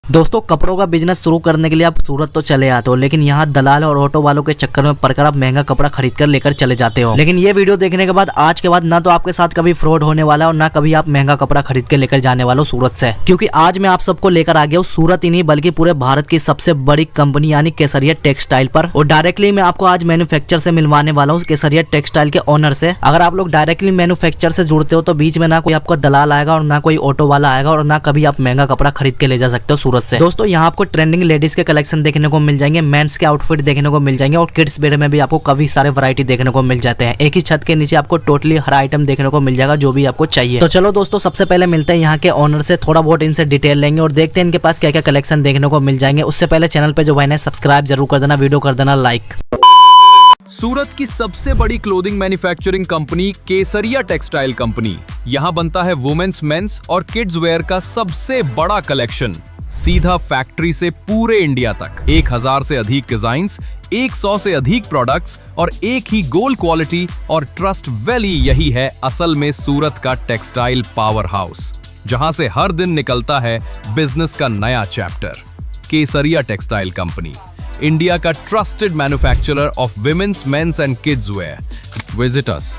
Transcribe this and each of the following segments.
दोस्तों कपड़ों का बिजनेस शुरू करने के लिए आप सूरत तो चले आते हो, लेकिन यहाँ दलाल और ऑटो वालों के चक्कर में पड़कर आप महंगा कपड़ा खरीद कर लेकर चले जाते हो। लेकिन ये वीडियो देखने के बाद आज के बाद ना तो आपके साथ कभी फ्रॉड होने वाला है और ना कभी आप महंगा कपड़ा खरीद के लेकर जाने वाले हो सूरत से, क्योंकि आज मैं आप सबको लेकर आ गया हूँ सूरत ही नहीं बल्कि पूरे भारत की सबसे बड़ी कंपनी यानी केसरिया टेक्सटाइल पर। और डायरेक्टली मैं आपको आज मैन्युफैक्चर से मिलवाने वाला हूँ केसरिया टेक्सटाइल के ओनर से। अगर आप लोग डायरेक्टली मैन्युफैक्चर से जुड़ते हो तो बीच में ना कोई आपका दलाल आएगा और ना कोई ऑटो वाला आएगा और ना कभी आप महंगा कपड़ा खरीद के ले जा सकते हो सूरत से। दोस्तों यहाँ आपको ट्रेंडिंग लेडीज के कलेक्शन देखने को मिल जाएंगे, मेंस के आउटफिट देखने को मिल जाएंगे और किड्स वेयर में भी आपको काफी सारे वैरायटी देखने को मिल जाते हैं। एक ही छत के नीचे आपको टोटली हर आइटम देखने को मिल जाएगा जो भी आपको चाहिए। तो चलो दोस्तों सबसे पहले मिलते हैं यहाँ के ओनर से, थोड़ा बहुत इनसे डिटेल लेंगे और देखते हैं इनके पास क्या क्या कलेक्शन देखने को मिल जाएंगे। उससे पहले चैनल पे जो भाई ने सब्सक्राइब जरूर कर देना, वीडियो कर देना लाइक। सूरत की सबसे बड़ी क्लोथिंग मैन्युफैक्चरिंग कंपनी केसरिया टेक्सटाइल कंपनी। यहाँ बनता है वुमेन्स, मेंस और किड्स वेयर का सबसे बड़ा कलेक्शन, सीधा फैक्ट्री से पूरे इंडिया तक। 1000 से अधिक डिजाइन्स, 100 से अधिक प्रोडक्ट्स और एक ही गोल्ड क्वालिटी और ट्रस्ट वैली। यही है असल में सूरत का टेक्सटाइल पावर हाउस, जहां से हर दिन निकलता है बिजनेस का नया chapter. Kesariya textile company, India का trusted manufacturer of women's, men's and kids wear. Visit us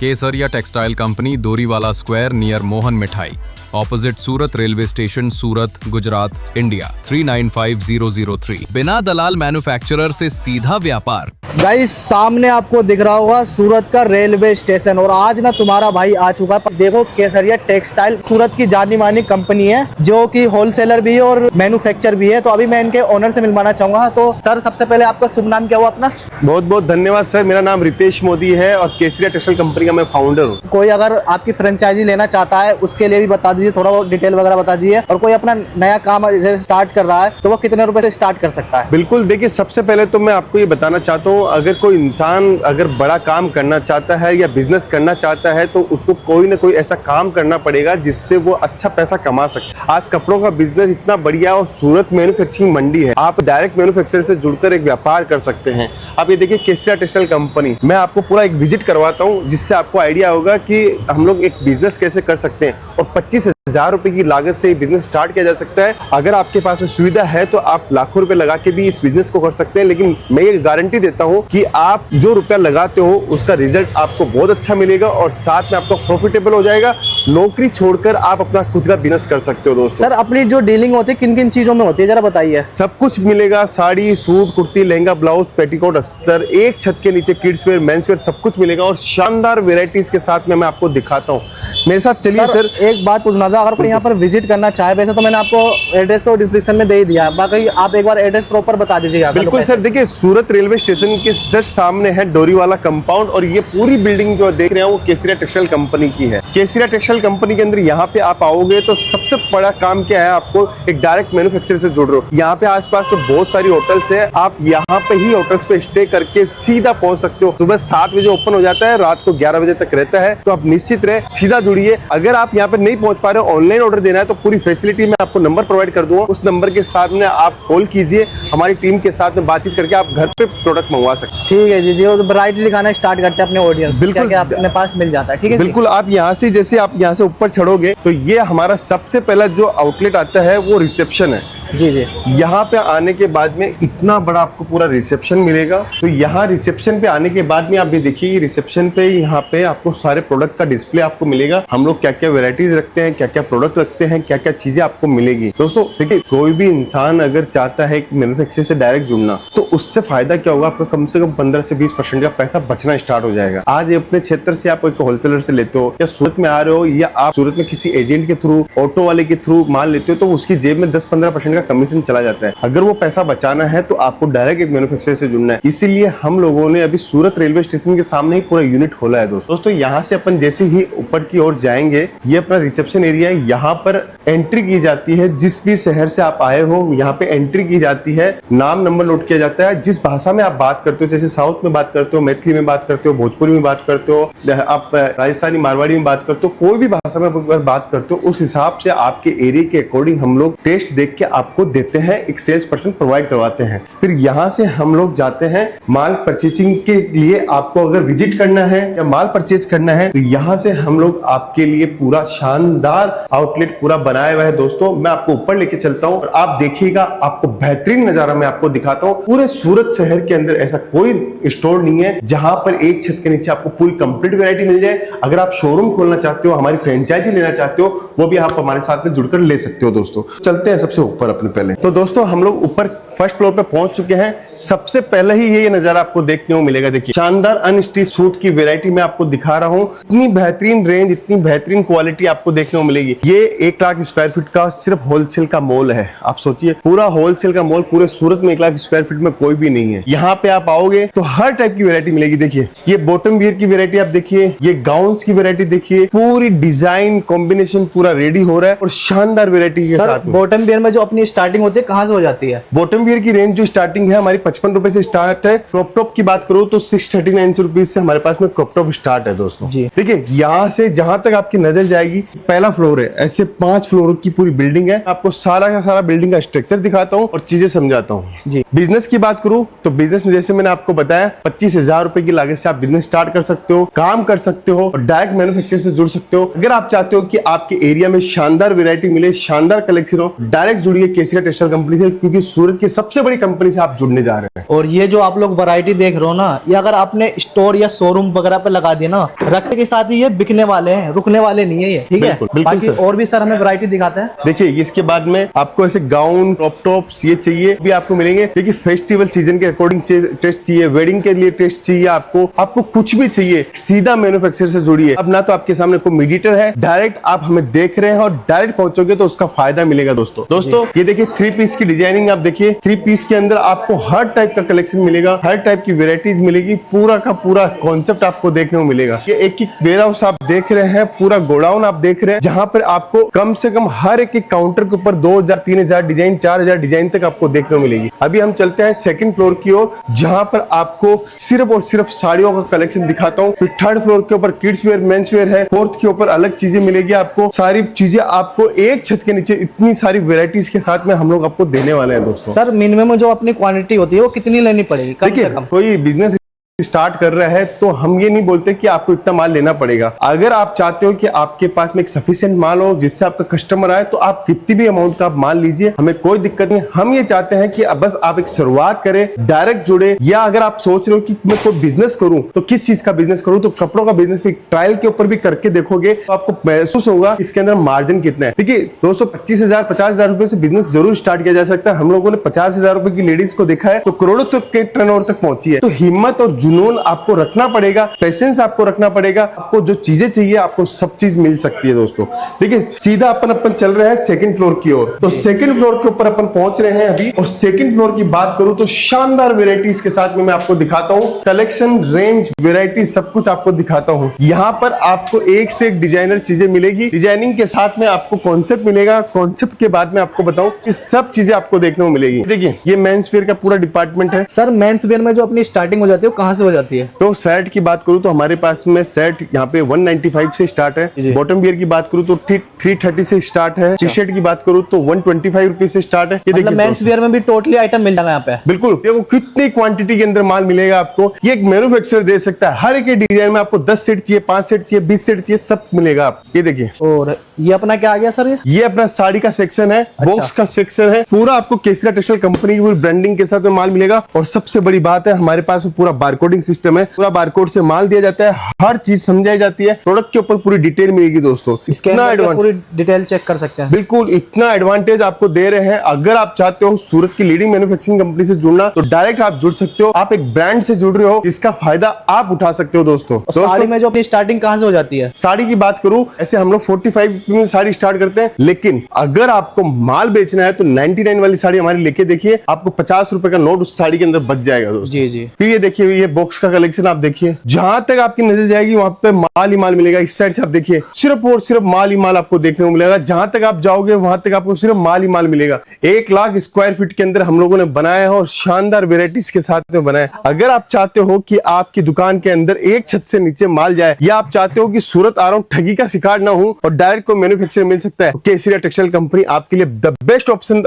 Kesariya textile company, Doriwala square near Mohan Mithai, opposite Surat railway station, Surat, Gujarat, India 395003। बिना दलाल मैन्युफैक्चरर से सीधा व्यापार। गाइस सामने आपको दिख रहा होगा सूरत का रेलवे स्टेशन और आज ना तुम्हारा भाई आ चुका है। देखो केसरिया टेक्सटाइल सूरत की जानी मानी कंपनी है जो कि होलसेलर भी है और मैन्युफैक्चर भी है। तो अभी मैं इनके ओनर से मिलवाना चाहूंगा। तो सर सबसे पहले आपका शुभ नाम क्या हुआ अपना? बहुत बहुत धन्यवाद सर, मेरा नाम रितेश मोदी है और केसरिया टेक्सटाइल कंपनी का मैं फाउंडर हूँ। कोई अगर आपकी फ्रेंचाइजी लेना चाहता है उसके लिए भी बता दीजिए, थोड़ा बहुत डिटेल वगैरह बता दीजिए। और कोई अपना नया काम स्टार्ट कर रहा है तो वो कितने रुपए से स्टार्ट कर सकता है? बिल्कुल, देखिए सबसे पहले तो मैं आपको ये बताना चाहता हूँ, अगर कोई इंसान अगर बड़ा काम करना चाहता है या बिजनेस करना चाहता है तो उसको कोई ना कोई ऐसा काम करना पड़ेगा जिससे वो अच्छा पैसा कमा सके। आज कपड़ों का बिजनेस इतना बढ़िया और सूरत मैन्युफैक्चरिंग मंडी है, आप डायरेक्ट मैन्युफैक्चरर से जुड़कर एक व्यापार कर सकते हैं। आप ये देखिए केसरिया टेक्सटाइल कंपनी, मैं आपको पूरा एक विजिट करवाता हूँ जिससे आपको आइडिया होगा कि हम लोग एक बिजनेस कैसे कर सकते हैं। और 25,000 रुपए की लागत से बिजनेस स्टार्ट किया जा सकता है। अगर आपके पास में सुविधा है तो आप लाखों रुपए लगा के भी इस बिजनेस को कर सकते हैं, लेकिन मैं ये गारंटी देता हूँ कि आप जो रुपया लगाते हो उसका रिजल्ट आपको बहुत अच्छा मिलेगा और साथ में आपका प्रॉफिटेबल हो जाएगा। नौकरी छोड़कर आप अपना खुद का बिजनेस कर सकते हो। दोस्तों सर अपनी जो डीलिंग होती है किन किन चीजों में होती है जरा बताइए। सब कुछ मिलेगा, sari, suit, kurti, lehenga, blouse, petticoat, अस्तर, एक छत के नीचे किड्स वेयर, मेंस वेयर सब कुछ मिलेगा और शानदार वेराइटीज के साथ में मैं आपको दिखाता हूँ। मेरे साथ चलिए। सर एक बात पूछना था, अगर कोई यहाँ पर विजिट करना चाहे, वैसे तो मैंने आपको एड्रेस तो डिस्क्रिप्शन में दे ही दिया है, बाकी आप एक बार एड्रेस प्रॉपर बता दीजिएगा। बिल्कुल सर, देखिए सूरत रेलवे स्टेशन के जस्ट सामने है डोरीवाला कंपाउंड और ये पूरी बिल्डिंग जो देख रहे हैं वो केसरिया टेक्सटाइल कंपनी की है। केसरिया टेक्सटाइल कंपनी के अंदर यहाँ पे आप आओगे तो सबसे बड़ा काम क्या है, आपको एक डायरेक्ट मैन्युफैक्चरर से जुड़ रहे हो। यहाँ पे आसपास में बहुत सारी होटल्स है, आप यहाँ पे ही होटल्स पे स्टे करके सीधा पहुंच सकते हो। सुबह 7 बजे ओपन हो जाता है, रात को 11 बजे तक रहता है, तो आप निश्चित रहे सीधा जुड़िए। अगर आप यहाँ पे नहीं पहुंच पा रहे हो, ऑनलाइन ऑर्डर देना है तो पूरी फैसिलिटी मैं आपको नंबर प्रोवाइड कर दूंगा। उस नंबर के साथ में आप कॉल कीजिए, हमारी टीम के साथ में बातचीत करके आप घर पे प्रोडक्ट मंगवा सकते हैं। ठीक है जी जी, वैरायटी दिखाना स्टार्ट करते हैं अपने ऑडियंस। बिल्कुल, क्या अपने पास मिल जाता है। ठीक है बिल्कुल। आप यहाँ से जैसे आप यहाँ से ऊपर चढ़ोगे तो ये हमारा सबसे पहला जो आउटलेट आता है वो रिसेप्शन है। जी जी, यहाँ पे आने के बाद में इतना बड़ा आपको पूरा रिसेप्शन मिलेगा। तो यहाँ रिसेप्शन पे आने के बाद में आप भी देखिए, रिसेप्शन पे यहाँ पे आपको सारे प्रोडक्ट का डिस्प्ले आपको मिलेगा। हम लोग क्या क्या वेराइटीज रखते हैं, क्या क्या प्रोडक्ट रखते हैं, क्या क्या चीजें आपको मिलेगी। दोस्तों देखिए, कोई भी इंसान अगर चाहता है कि मैन्युफैक्चरर से डायरेक्ट जुड़ना तो उससे फायदा क्या होगा, आपको कम से कम 15 से 20% का पैसा बचना स्टार्ट हो जाएगा। आज अपने क्षेत्र से आप एक होलसेलर से लेते हो या सूरत में आ रहे हो या आप सूरत में किसी एजेंट के थ्रू, ऑटो वाले के थ्रू माल लेते हो तो उसकी जेब में 10-15% का कमीशन चला जाता है। अगर वो पैसा बचाना है तो आपको डायरेक्ट एक मैन्युफैक्चरर से जुड़ना है। इसीलिए हम लोगों ने अभी सूरत रेलवे स्टेशन के सामने ही पूरा यूनिट खोला है। दोस्तों यहाँ से अपन जैसे ही ऊपर की ओर जाएंगे, ये अपना रिसेप्शन एरिया है। यहाँ पर एंट्री की जाती है, जिस भी शहर से आप आए हो यहाँ पे एंट्री की जाती है, नाम नंबर नोट किया जाता है, जिस भाषा में आप बात करते हो, जैसे साउथ में बात करते हो, मैथिली में बात करते हो, भोजपुरी में बात करते हो, आप राजस्थानी मारवाड़ी में बात करते हो, कोई भी भाषा में बात करते हो, उस हिसाब से आपके एरिया के अकॉर्डिंग हम लोग टेस्ट देख के आपको आपको देते हैं, एक सेल्स पर्सन प्रोवाइड करवाते हैं। फिर यहाँ से हम लोग जाते हैं माल परचेजिंग के लिए। आपको अगर विजिट करना है या माल परचेज करना है तो यहाँ से हम लोग आपके लिए पूरा शानदार आउटलेट पूरा बनाया हुआ है दोस्तों। मैं आपको ऊपर लेके चलता हूँ और आप देखिएगा, आपको बेहतरीन नजारा मैं आपको दिखाता हूँ। पूरे सूरत शहर के अंदर ऐसा कोई स्टोर नहीं है जहां पर एक छत के नीचे आपको पूरी कंप्लीट वैरायटी मिल जाए। अगर आप शोरूम खोलना चाहते हो, हमारी फ्रेंचाइजी लेना चाहते हो, वो भी आप हमारे साथ में जुड़कर ले सकते हो दोस्तों। चलते हैं सबसे ऊपर अपने पहले। तो दोस्तों हम लोग ऊपर फर्स्ट फ्लोर पे पहुंच चुके हैं। सबसे पहले ही ये नजारा आपको देखने को मिलेगा। देखिए शानदार अनस्टिच सूट की वैरायटी मैं आपको दिखा रहा हूँ। इतनी बेहतरीन रेंज, इतनी बेहतरीन क्वालिटी आपको देखने को मिलेगी। ये 1 लाख स्क्वायर फीट का सिर्फ होलसेल का मॉल है। आप सोचिए, पूरा होलसेल का मॉल पूरे सूरत में 1 लाख स्क्वायर फीट में कोई भी नहीं है। यहाँ पे आप आओगे तो हर टाइप की वैरायटी मिलेगी। देखिए ये बॉटम वियर की वैरायटी आप देखिए, ये गाउन्स की वैरायटी देखिए, पूरी डिजाइन कॉम्बिनेशन पूरा रेडी हो रहा है और शानदार वैरायटी के साथ। बॉटम वियर में जो अपनी स्टार्टिंग होती है कहाँ से हो जाती है? बॉटम वियर की रेंज जो स्टार्टिंग है हमारी 55 रुपए से स्टार्ट है। क्रॉप टॉप की बात करो तो 639 रुपीज से हमारे पास में क्रॉप टॉप स्टार्ट है दोस्तों जी। देखिए यहाँ से जहां तक आपकी नजर जाएगी, पहला फ्लोर है, ऐसे 5 फ्लोर की पूरी बिल्डिंग है। आपको सारा का सारा बिल्डिंग का स्ट्रक्चर दिखाता हूँ और चीजें समझाता हूँ जी। बिजनेस की बात करूँ तो बिजनेस में जैसे मैंने आपको बताया 25,000 रुपए की लागत से आप बिजनेस स्टार्ट कर सकते हो, काम कर सकते हो और डायरेक्ट मैन्युफैक्चर से जुड़ सकते हो। अगर आप चाहते हो कि आपके एरिया में शानदार वैरायटी मिले, शानदार कलेक्शन हो, डायरेक्ट जुड़िए केसरिया टेक्सटाइल कंपनी से, क्योंकि सूरत की सबसे बड़ी कंपनी से आप जुड़ने जा रहे हैं। और ये जो आप लोग वैरायटी देख रहे हो ना, ये अगर आपने स्टोर या शोरूम वगैरह पे लगा दिया ना, रखने के साथ ही ये बिकने वाले हैं, रुकने वाले नहीं है ये, ठीक है। बाकी और भी सर हमें वैरायटी दिखाते हैं। देखिए इसके बाद में आपको ऐसे गाउन, क्रॉप टॉप्स ये चाहिए भी आपको मिलेंगे। देखिए फेस्टिवल सीजन के अकॉर्डिंग टेस्ट चाहिए, वेडिंग के लिए टेस्ट चाहिए, आपको कुछ भी चाहिए, सीधा मैन्युफैक्चरर से जुड़िए। अब ना तो आपके सामने कोई मीडिएटर है, डायरेक्ट आप हमें देख रहे हैं और डायरेक्ट पहुंचोगे तो उसका फायदा मिलेगा दोस्तों। ये देखिए 3 पीस की डिजाइनिंग आप देखिए, 3 पीस के अंदर आपको हर टाइप का कलेक्शन मिलेगा, हर टाइप की वेराइटीज मिलेगी, पूरा का पूरा कॉन्सेप्ट आपको देखने को मिलेगा। ये एक वेयर हाउस आप देख रहे हैं, पूरा गोडाउन आप देख रहे हैं, जहां पर आपको कम से कम हर एक काउंटर के ऊपर 2000, 3000 डिजाइन, 4000 डिजाइन तक आपको देखने को मिलेगी। अभी हम चलते हैं सेकंड फ्लोर की ओर, जहां पर आपको सिर्फ और सिर्फ साड़ियों का कलेक्शन दिखाता हूँ। फिर थर्ड फ्लोर के ऊपर किड्स वेयर, मेंस वेयर है, फोर्थ के ऊपर अलग चीजें मिलेगी आपको। सारी चीजें आपको एक छत के नीचे इतनी सारी वेराइटीज के साथ में हम लोग आपको देने वाले हैं दोस्तों। सर मिनिमम जो अपनी क्वांटिटी होती है वो कितनी लेनी पड़ेगी? देखिए कोई बिजनेस स्टार्ट कर रहा है तो हम ये नहीं बोलते कि आपको इतना माल लेना पड़ेगा। अगर आप चाहते हो कि आपके पास में एक सफिशिएंट माल हो जिससे आपका कस्टमर आए, तो आप कितनी भी अमाउंट का आप माल लीजिए, हमें कोई दिक्कत नहीं। हम ये चाहते हैं कि बस आप एक शुरुआत करें, डायरेक्ट जुड़े। या अगर आप सोच रहे हो कि मैं कोई बिजनेस करूं तो किस चीज का बिजनेस करूं, तो कपड़ों का बिजनेस एक ट्रायल के ऊपर भी करके देखोगे तो आपको महसूस होगा इसके अंदर मार्जिन कितना है। देखिए दोस्तों 25,000, 50,000 रुपए से बिजनेस जरूर स्टार्ट किया जा सकता है। हम लोगों ने 50,000 रुपए की लेडीज को देखा है तो करोड़ों तक के टर्नओवर तक पहुंची है। तो हिम्मत और जुनून आपको रखना पड़ेगा, पेशेंस आपको रखना पड़ेगा। आपको जो चीजें चाहिए आपको सब चीज मिल सकती है दोस्तों। देखिए सीधा अपन चल रहे हैं सेकंड फ्लोर की ओर। तो सेकंड फ्लोर के ऊपर अपन पहुंच रहे हैं अभी। और सेकंड फ्लोर की बात करूं तो शानदार वेराइटीज के साथ में मैं आपको दिखाता हूं, कलेक्शन, रेंज, वेराइटी सब कुछ आपको दिखाता हूं। यहाँ पर आपको एक से एक डिजाइनर चीजें मिलेगी, डिजाइनिंग के साथ में आपको कॉन्सेप्ट मिलेगा। कॉन्सेप्ट के बाद में आपको बताऊं कि सब चीजें आपको देखने को मिलेगी। देखिए ये मेंस वेयर का पूरा डिपार्टमेंट है। सर मेंस वेयर में जो अपनी स्टार्टिंग हो जाती है वो कहाँ से हो जाती है? तो सेट की बात करूं तो हमारे पास में सेट यहाँ पे 195 से स्टार्ट है। बॉटम वियर की बात करूं तो 330 से स्टार्ट है। टी शर्ट की बात करूं तो 125 रुपीज से स्टार्ट है। ये मतलब मेंस वेयर में भी टोटली आइटम मिल जाएगा यहाँ पे? बिल्कुल। देखो कितनी क्वांटिटी के अंदर माल मिलेगा आपको, ये एक मैन्युफैक्चरर दे सकता है। हर एक डिजाइन में आपको 10 सेट चाहिए, 5 सेट चाहिए, 20 सेट चाहिए, सब मिलेगा आप। ये देखिए। और ये अपना क्या आ गया सर? ये अपना साड़ी का सेक्शन है, बॉक्स का सेक्शन है, पूरा आपको केसरिया टेक्सटाइल कंपनी की ब्रांडिंग के साथ में माल मिलेगा। और सबसे बड़ी बात है हमारे पास पूरा बारकोडिंग सिस्टम है, पूरा बारकोड से माल दिया जाता है, हर चीज समझाई जाती है, प्रोडक्ट के ऊपर पूरी डिटेल मिलेगी दोस्तों। इतना पूरी डिटेल चेक कर सकते हैं। बिल्कुल इतना एडवांटेज आपको दे रहे हैं। अगर आप चाहते हो सूरत की लीडिंग मैन्युफैक्चरिंग कंपनी से जुड़ना तो डायरेक्ट आप जुड़ सकते हो। आप एक ब्रांड से जुड़ रहे हो, इसका फायदा आप उठा सकते हो दोस्तों। साड़ी में जो अपनी स्टार्टिंग कहां से हो जाती है? साड़ी की बात करूं ऐसे हम लोग 45 में साड़ी स्टार्ट करते हैं, लेकिन अगर आपको माल बेचना है तो 99 वाली साड़ी हमारी लेके देखिए, आपको 50 रुपए का नोट उस साड़ी के अंदर बच जाएगा दोस्तों। जी जी। फिर ये देखिए ये बॉक्स का कलेक्शन आप देखिए, जहां तक आपकी नजर जाएगी वहां पे माल ही माल मिलेगा। इस साइड से आप देखिए, सिर्फ और सिर्फ माल ही माल आपको देखने को मिलेगा। जहां तक आप जाओगे वहां तक आपको सिर्फ माल ही माल मिलेगा। 1 लाख स्क्वायर फीट के अंदर हम लोगों ने बनाया है और शानदार वेराइटीज के साथ में बनाया है। अगर आप चाहते हो कि आपकी दुकान के अंदर एक छत से नीचे माल जाए, या आप चाहते हो कि सूरत आ रहा हूं ठगी का शिकार ना हो और डायरेक्ट को मैन्युफैक्चर मिल सकता है, केसरिया टेक्सटाइल कंपनी आपके लिए द बेस्ट ऑप्शन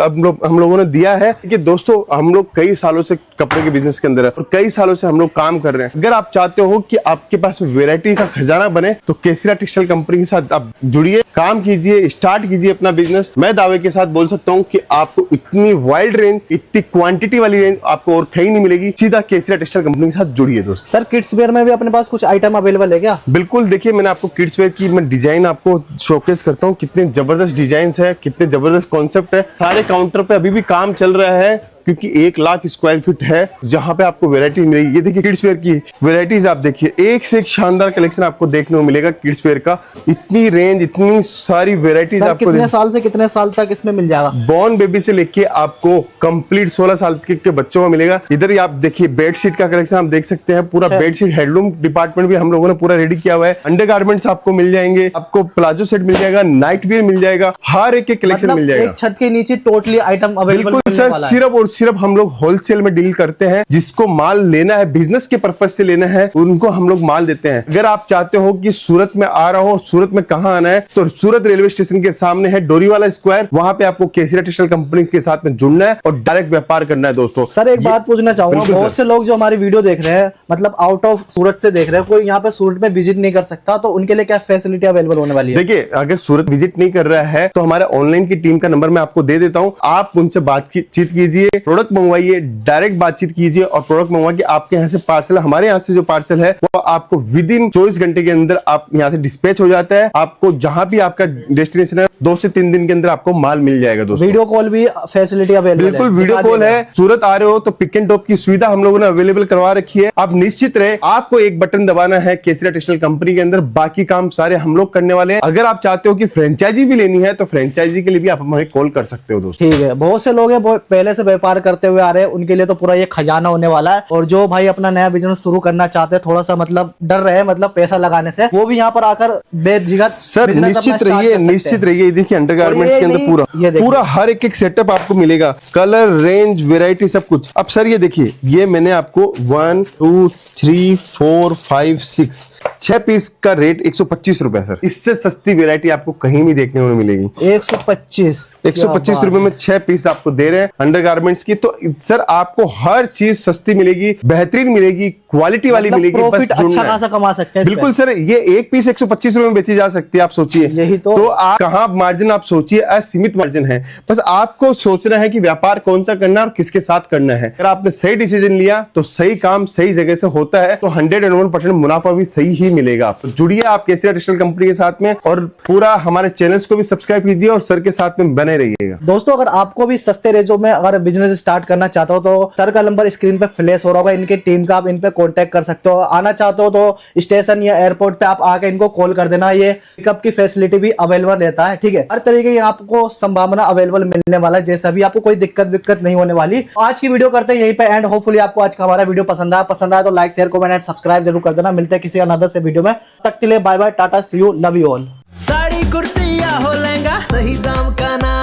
हम लोगों ने दिया है। कि दोस्तों हम लोग कई सालों से कपड़े के बिजनेस के अंदर है और कई सालों से हम लोग काम कर रहे हैं। अगर आप चाहते हो कि आपके पास वेराइटी का खजाना बने तो केसरिया टेक्सटाइल कंपनी के साथ आप जुड़िए, काम कीजिए, स्टार्ट कीजिए अपना बिजनेस। मैं दावे के साथ बोल सकता हूं कि आपको इतनी वाइड रेंज, इतनी क्वांटिटी वाली रेंज आपको और कहीं नहीं मिलेगी। सीधा केसरिया टेक्सटाइल कंपनी के साथ जुड़िए दोस्तों। सर किड्स वेयर में भी अपने पास कुछ आइटम अवेलेबल है क्या? बिल्कुल, देखिए मैंने आपको किड्स वेयर की मैं डिजाइन आपको शोकेस करता हूँ। कितने जबरदस्त डिजाइन है, कितने जबरदस्त कॉन्सेप्ट है। सारे काउंटर पे अभी भी काम चल रहा है क्योंकि 1 लाख स्क्वायर फीट है जहां पे आपको वैरायटी मिलेगी। ये देखिए किड्स वेयर की वैरायटीज आप देखिए, एक से एक शानदार कलेक्शन आपको देखने को मिलेगा किड्स वेयर का। इतनी रेंज, इतनी सारी वैरायटीज आपको कितने साल से कितने साल तक इसमें मिल जाएगा? बॉर्न बेबी से लेके आपको कंप्लीट 16 साल के बच्चों को मिलेगा। इधर ही आप देखिए बेडशीट का कलेक्शन आप देख सकते हैं। पूरा बेडशीट हेडलूम डिपार्टमेंट भी हम लोगों ने पूरा रेडी किया हुआ है। अंडरगारमेंट्स आपको मिल जाएंगे, आपको प्लाजो सेट मिल जाएगा, नाइट वेयर मिल जाएगा, हर एक कलेक्शन मिल जाएगा। एक छत के नीचे टोटली आइटम अवेलेबल। बिल्कुल सर, सिर्फ और सिर्फ हम लोग होलसेल में डील करते हैं। जिसको माल लेना है, बिजनेस के पर्पज से लेना है, उनको हम लोग माल देते हैं। अगर आप चाहते हो कि सूरत में आ रहा हो, सूरत में कहां आना है, तो सूरत रेलवे स्टेशन के सामने है डोरीवाला स्क्वायर। वहां पे आपको केसरिया टेक्सटाइल कंपनी के साथ में जुड़ना है और डायरेक्ट व्यापार करना है दोस्तों। सर एक बात पूछना चाहूंगा, बहुत से लोग जो हमारी वीडियो देख रहे हैं, मतलब आउट ऑफ सूरत से देख रहे हैं, कोई यहाँ पे सूरत में विजिट नहीं कर सकता, तो उनके लिए क्या फैसिलिटी अवेलेबल होने वाली है? देखिए, अगर सूरत विजिट नहीं कर रहा है तो हमारे ऑनलाइन की टीम का नंबर मैं आपको दे देता हूं। आप उनसे बातचीत कीजिए, प्रोडक्ट मंगवाइए, डायरेक्ट बातचीत कीजिए और प्रोडक्ट मंगवा के आपके यहाँ से पार्सल, हमारे यहाँ से जो पार्सल है वो आपको विद इन 24 घंटे के अंदर आप यहाँ से डिस्पैच हो जाता है। आपको जहां भी आपका डेस्टिनेशन है 2 से 3 दिन के अंदर आपको माल मिल जाएगा दोस्तों। वीडियो कॉल भी फैसिलिटी अवेलेबल है? बिल्कुल वीडियो कॉल है। सूरत आ रहे हो तो पिक एंड ड्रॉप की सुविधा हम लोगों ने अवेलेबल करवा रखी है। आप निश्चित रहे, आपको एक बटन दबाना है केसरिया टेक्सटाइल कंपनी के अंदर, बाकी काम सारे हम लोग करने वाले हैं। अगर आप चाहते हो कि फ्रेंचाइजी भी लेनी है तो फ्रेंचाइजी के लिए भी आप हमें कॉल कर सकते हो दोस्तों। ठीक है, बहुत से लोग हैं पहले से व्यापार करते हुए आ रहे हैं, उनके लिए तो पूरा ये खजाना होने वाला है। और जो भाई अपना नया बिजनेस शुरू करना चाहते हैं, थोड़ा सा मतलब डर रहे, मतलब पैसा लगाने से, वो भी यहाँ पर आकर बेझिझक सर निश्चित रहिए, निश्चित रहिए। देखिए अंडरगारमेंट्स के अंदर पूरा हर एक सेटअप आपको मिलेगा, कलर, रेंज, वैरायटी, सब कुछ। अब सर ये देखिए, ये मैंने आपको 1 2 3 4 5 6 पीस का रेट 125 रुपए सर। इससे सस्ती वैरायटी आपको कहीं भी देखने को मिलेगी। 125 रुपए में 6 पीस आपको दे रहे हैं अंडरगारमेंट्स की। तो सर आपको हर चीज सस्ती मिलेगी, बेहतरीन मिलेगी, क्वालिटी वाली मिलेगी। प्रॉफिट अच्छा खासा कमा सकते हैं। बिल्कुल सर, ये एक पीस 125 रुपए में बेची जा सकती है। आप सोचिए, यही तो आप कहाँ मार्जिन, आप सोचिए असीमित मार्जिन है। बस आपको सोचना है कि व्यापार कौन सा करना है और किसके साथ करना है। अगर आपने सही डिसीजन लिया तो सही काम सही जगह से होता है, तो 101% मुनाफा भी सही ही मिलेगा। आपको जुड़िए आप केसरिया टेक्सटाइल कंपनी के साथ में और पूरा हमारे चैनल्स को भी सब्सक्राइब कीजिए और सर के साथ में बने रहिएगा। दोस्तों अगर आपको भी सस्ते रेंजों में अगर बिजनेस स्टार्ट करना चाहते हो तो सर का नंबर स्क्रीन पे फ्लैश हो रहा होगा, इनके टीम का आप इन पे कांटेक्ट कर सकते हो। आना चाहते हो तो स्टेशन या एयरपोर्ट पे आप आके इनको कॉल कर देना। ये पिकअप की फैसिलिटी भी अवेलेबल रहता है। ठीक है, हर तरीके की आपको संभावना अवेलेबल मिलने वाला है, जैसा भी आपको कोई दिक्कत नहीं होने वाली। आज की वीडियो करते हैं यहीं पे एंड। होपफुली आपको आज का हमारा वीडियो पसंद आया तो like share comment and subscribe जरूर कर देना। मिलते हैं किसी अनदर से वीडियो में, तक के लिए bye bye, tata, see you, love you all. Sari kurti या हो लहंगा, सही दाम का ना